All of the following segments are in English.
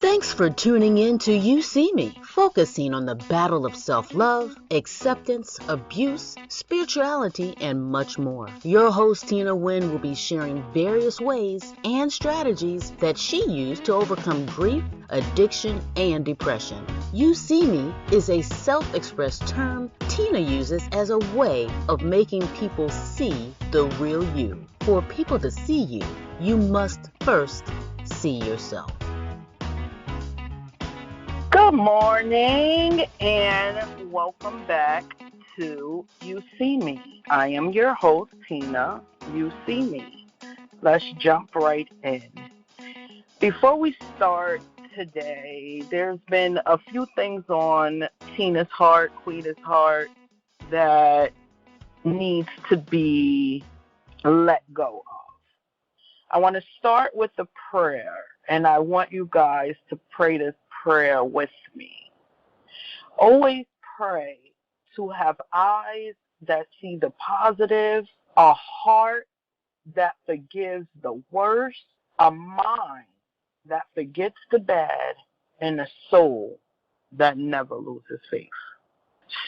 Thanks for tuning in to YouSEEMe, focusing on the battle of self-love, acceptance, abuse, spirituality, and much more. Your host, Tina Wynn, will be sharing various ways and strategies that she used to overcome grief, addiction, and depression. YouSEEMe is a self-expressed term Tina uses as a way of making people see the real you. For people to see you, you must first see yourself. Good morning and welcome back to You See Me. I am your host, Tina. You See Me. Let's jump right in. Before we start today, there's been a few things on Tina's heart, Quita's heart, that needs to be let go of. I want to start with a prayer, and I want you guys to pray this prayer with me. Always pray to have eyes that see the positive, a heart that forgives the worst, a mind that forgets the bad, and a soul that never loses faith.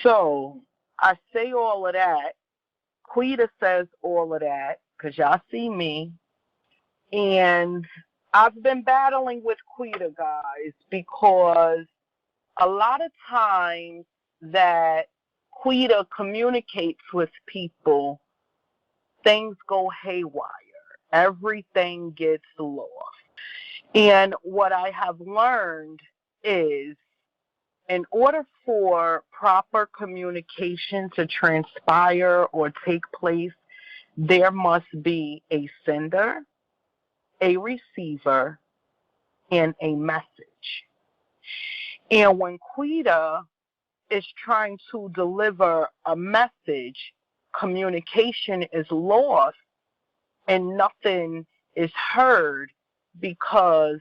So I say all of that. Quita says all of that because y'all see me. And I've been battling with Quita, guys, because a lot of times that Quita communicates with people, things go haywire. Everything gets lost. And what I have learned is in order for proper communication to transpire or take place, there must be a sender, a receiver, and a message. And when Quita is trying to deliver a message, communication is lost and nothing is heard because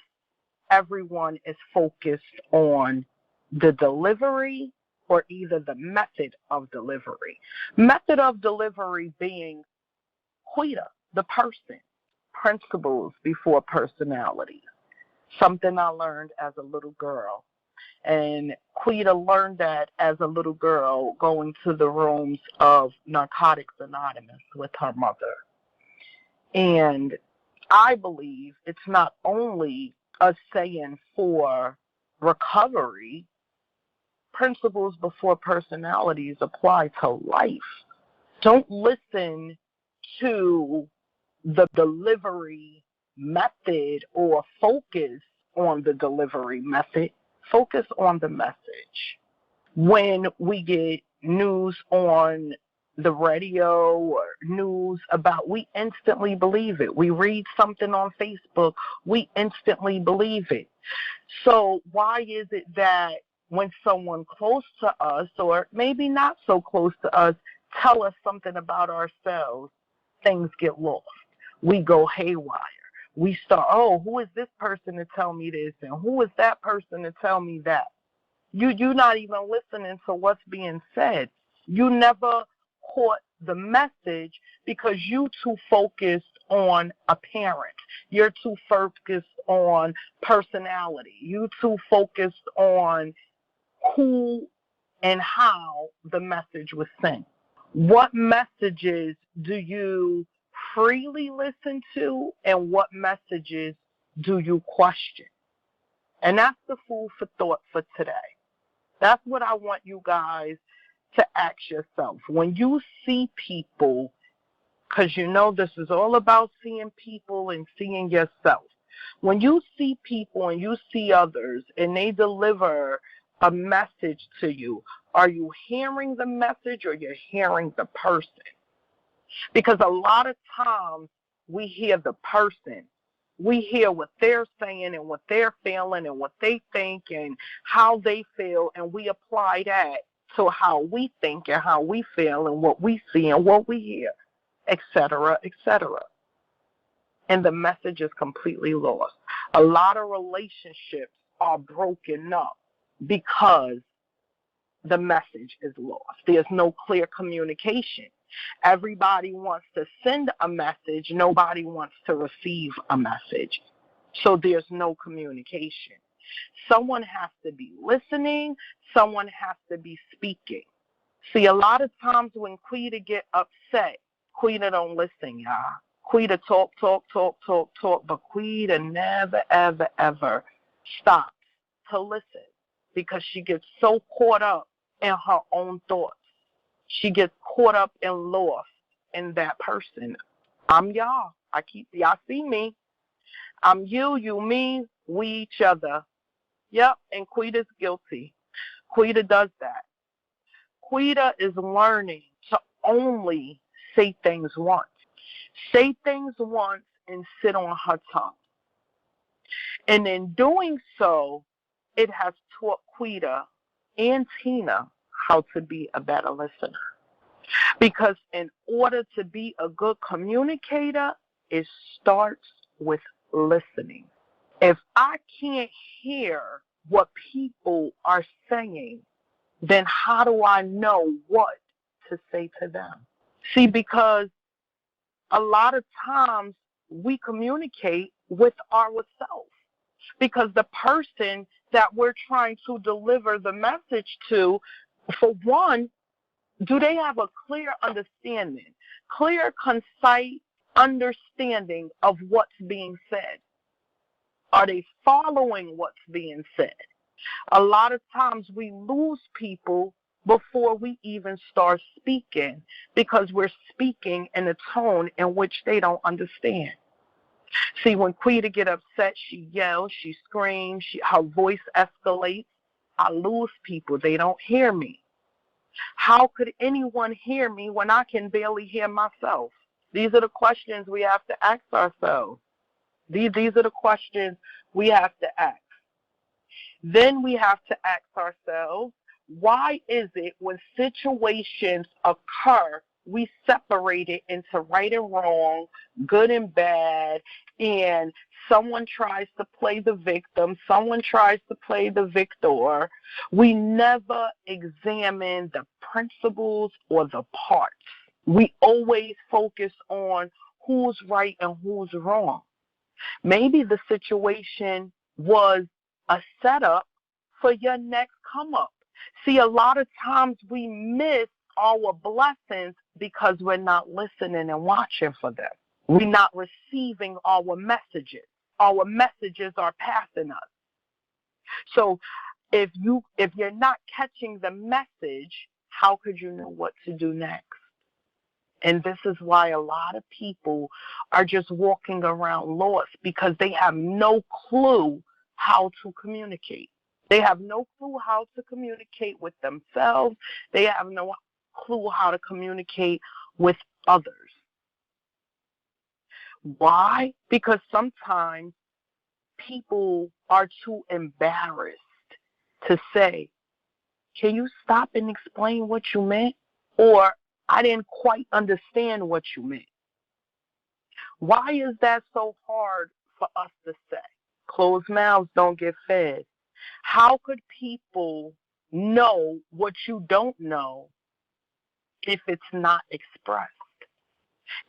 everyone is focused on the delivery or either the method of delivery. Method of delivery being Quita, the person, principles before personality, something I learned as a little girl. And Quita learned that as a little girl going to the rooms of Narcotics Anonymous with her mother. And I believe it's not only a saying for recovery, principles before personalities apply to life. Don't listen to the delivery method or focus on the delivery method. Focus on the message. When we get news on the radio or news about, we instantly believe it. We read something on Facebook, we instantly believe it. So why is it that when someone close to us, or maybe not so close to us, tell us something about ourselves, things get lost? We go haywire. We start, oh, who is this person to tell me this? And who is that person to tell me that? You're not even listening to what's being said. You never caught the message because you too focused on appearance. You're too focused on personality. You too focused on who and how the message was sent. What messages do you freely listen to, and what messages do you question? And that's the food for thought for today. That's what I want you guys to ask yourself. When you see people, because you know this is all about seeing people and seeing yourself. When you see people and you see others and they deliver a message to you, are you hearing the message or you're hearing the person? Because a lot of times we hear the person. We hear what they're saying and what they're feeling and what they think and how they feel, and we apply that to how we think and how we feel and what we see and what we hear, etc., etc. And the message is completely lost. A lot of relationships are broken up because the message is lost. There's no clear communication. Everybody wants to send a message. Nobody wants to receive a message. So there's no communication. Someone has to be listening. Someone has to be speaking. See, a lot of times when Quita get upset, Quita don't listen, y'all. Quita talk, but Quita never, ever, ever stops to listen because she gets so caught up in her own thoughts. She gets caught up and lost in that person. I'm y'all. Y'all see me. I'm you, me, we, each other. Yep, and Quita's guilty. Quita does that. Quita is learning to only say things once. Say things once and sit on her tongue. And in doing so, it has taught Quita and Tina how to be a better listener. Because in order to be a good communicator, it starts with listening. If I can't hear what people are saying, then how do I know what to say to them? See, because a lot of times we communicate with ourselves because the person that we're trying to deliver the message to, for one, do they have a clear understanding, clear, concise understanding of what's being said? Are they following what's being said? A lot of times we lose people before we even start speaking because we're speaking in a tone in which they don't understand. See, when Quita get upset, she yells, she screams, her voice escalates. I lose people. They don't hear me. How could anyone hear me when I can barely hear myself? These are the questions we have to ask ourselves. These are the questions we have to ask. Then we have to ask ourselves, why is it when situations occur, we separate it into right and wrong, good and bad, and someone tries to play the victim, someone tries to play the victor. We never examine the principles or the parts. We always focus on who's right and who's wrong. Maybe the situation was a setup for your next come up. See, a lot of times we miss our blessings because we're not listening and watching for them. We're not receiving our messages. Our messages are passing us. So if you're not catching the message, how could you know what to do next? And this is why a lot of people are just walking around lost because they have no clue how to communicate. They have no clue how to communicate with themselves. They have no clue how to communicate with others. Why? Because sometimes people are too embarrassed to say, can you stop and explain what you meant? Or, I didn't quite understand what you meant. Why is that so hard for us to say? Closed mouths don't get fed. How could people know what you don't know if it's not expressed?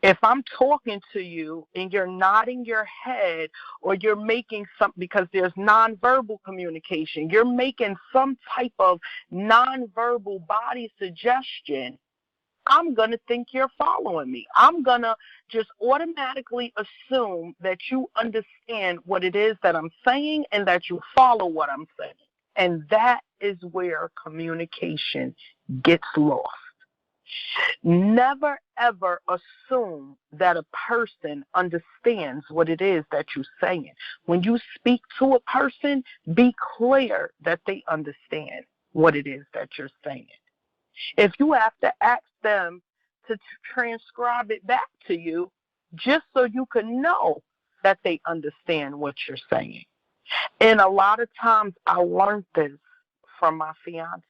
If I'm talking to you and you're nodding your head or you're making something, because there's nonverbal communication, you're making some type of nonverbal body suggestion, I'm going to think you're following me. I'm going to just automatically assume that you understand what it is that I'm saying and that you follow what I'm saying. And that is where communication gets lost. Never, ever assume that a person understands what it is that you're saying. When you speak to a person, be clear that they understand what it is that you're saying. If you have to ask them to transcribe it back to you, just so you can know that they understand what you're saying. And a lot of times I learned this from my fiance.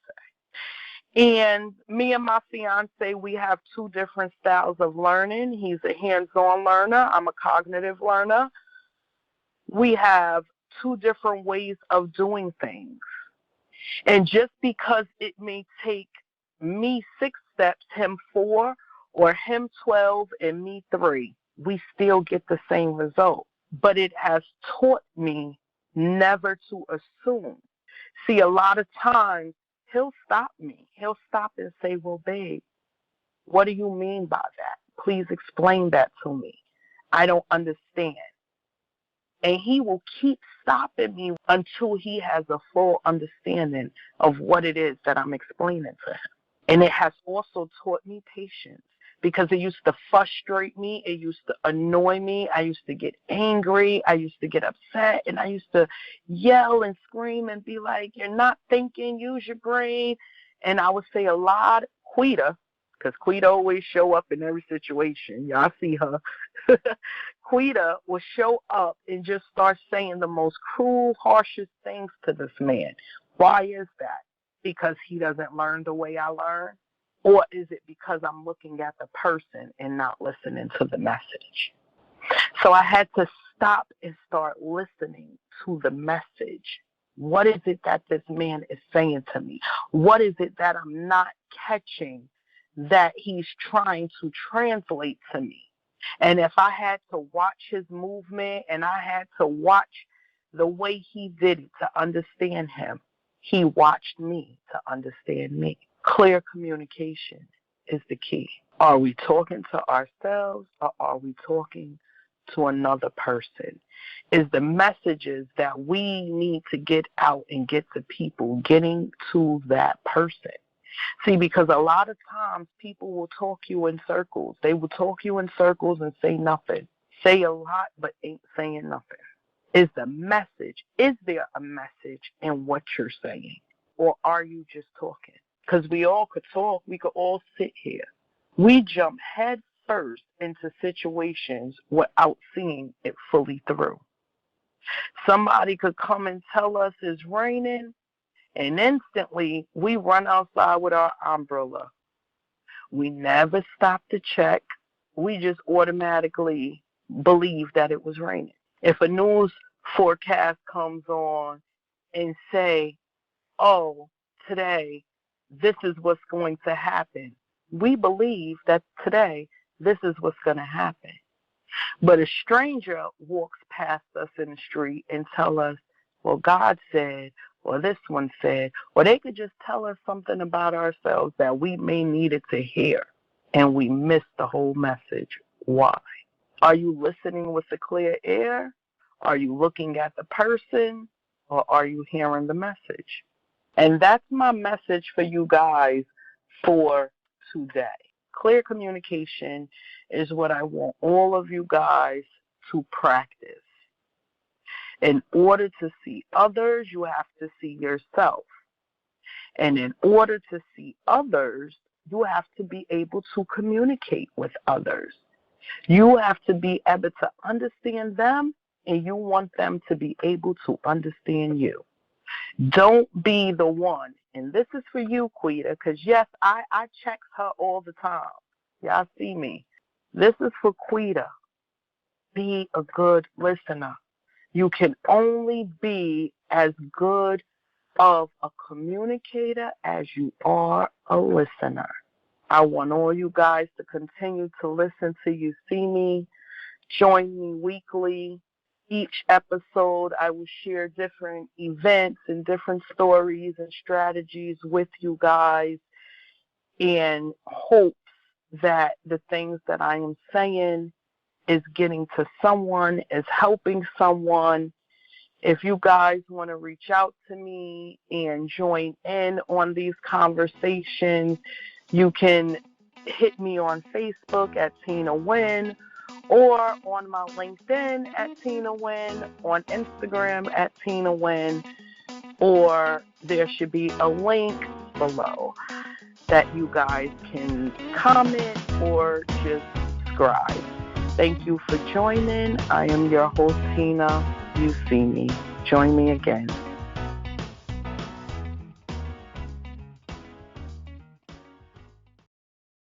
And me and my fiance, we have two different styles of learning. He's a hands-on learner. I'm a cognitive learner. We have two different ways of doing things. And just because it may take me 6 steps, him 4, or him 12 and me 3, we still get the same result. But it has taught me never to assume. See, a lot of times he'll stop me. He'll stop and say, well, babe, what do you mean by that? Please explain that to me. I don't understand. And he will keep stopping me until he has a full understanding of what it is that I'm explaining to him. And it has also taught me patience, because it used to frustrate me. It used to annoy me. I used to get angry. I used to get upset. And I used to yell and scream and be like, you're not thinking, use your brain. And I would say a lot, Quita, because Quita always show up in every situation. Y'all see her. Quita will show up and just start saying the most cruel, harshest things to this man. Why is that? Because he doesn't learn the way I learn? Or is it because I'm looking at the person and not listening to the message? So I had to stop and start listening to the message. What is it that this man is saying to me? What is it that I'm not catching that he's trying to translate to me? And if I had to watch his movement and I had to watch the way he did it to understand him, he watched me to understand me. Clear communication is the key. Are we talking to ourselves or are we talking to another person? Is the messages that we need to get out and get to people getting to that person? See, because a lot of times people will talk you in circles. They will talk you in circles and say nothing. Say a lot but ain't saying nothing. Is the message, is there a message in what you're saying? Or are you just talking? Because we all could talk. We could all sit here. We jump head first into situations without seeing it fully through. Somebody could come and tell us it's raining, and instantly we run outside with our umbrella. We never stop to check. We just automatically believe that it was raining. If a news forecast comes on and say, oh, today this is what's going to happen, we believe that today this is what's going to happen. But a stranger walks past us in the street and tell us, well, God said, or this one said, or they could just tell us something about ourselves that we may needed to hear, and we miss the whole message. Why? Are you listening with a clear ear? Are you looking at the person, or are you hearing the message? And that's my message for you guys for today. Clear communication is what I want all of you guys to practice. In order to see others, you have to see yourself. And in order to see others, you have to be able to communicate with others. You have to be able to understand them, and you want them to be able to understand you. Don't be the one. And this is for you, Quita, because yes, I check her all the time. Y'all see me. This is for Quita. Be a good listener. You can only be as good of a communicator as you are a listener. I want all you guys to continue to listen to YouSEEMe. Join me weekly. Each episode, I will share different events and different stories and strategies with you guys, in hopes that the things that I am saying is getting to someone, is helping someone. If you guys want to reach out to me and join in on these conversations, you can hit me on Facebook at Tina Wynn, or on my LinkedIn at Tina Wynn, on Instagram at Tina Wynn, or there should be a link below that you guys can comment or just subscribe. Thank you for joining. I am your host, Tina. YouSEEMe. Join me again.